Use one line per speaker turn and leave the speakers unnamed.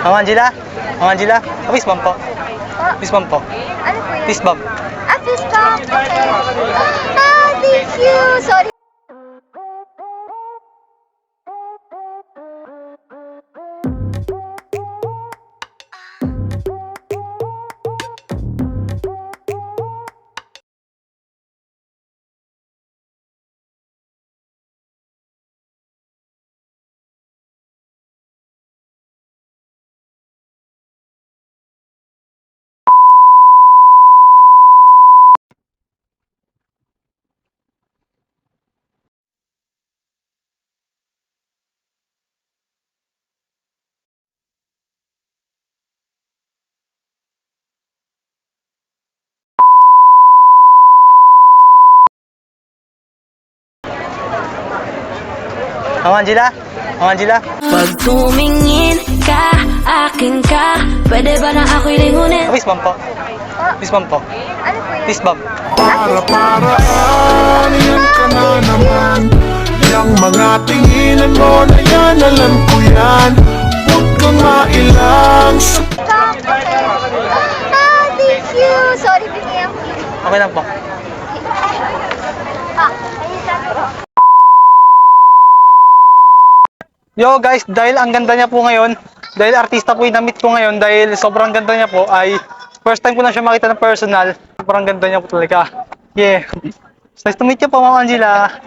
Ma'am Angela? Ma'am Angela? Fist bump po. Fist bump po.
Ano po yun?
Fist bump.
Fist bump. Okay. Thank you. Sorry.
Ma'am Angela? Ma'am Angela?
Pag tumingin ka, akin ka, pwede ba na ako'y lingunin?
Fist bump po. Fist bump po.
Ano po yun?
Fist bump.
Para-paraan, yan ka na naman. Yang mga tinginan mo na yan, alam ko yan. Huwag kang mailang sa
Bump. Okay. Thank you. Sorry, bigyan ko.
Okay lang po.
Ayun sabi ko.
Yo guys, dahil ang ganda niya po ngayon, dahil artista po yung na-meet ko ngayon, dahil sobrang ganda niya po, ay first time ko na siya makita ng personal. Sobrang ganda niya po talaga. Yeah. Nice to meet you po, Ma'am Angela.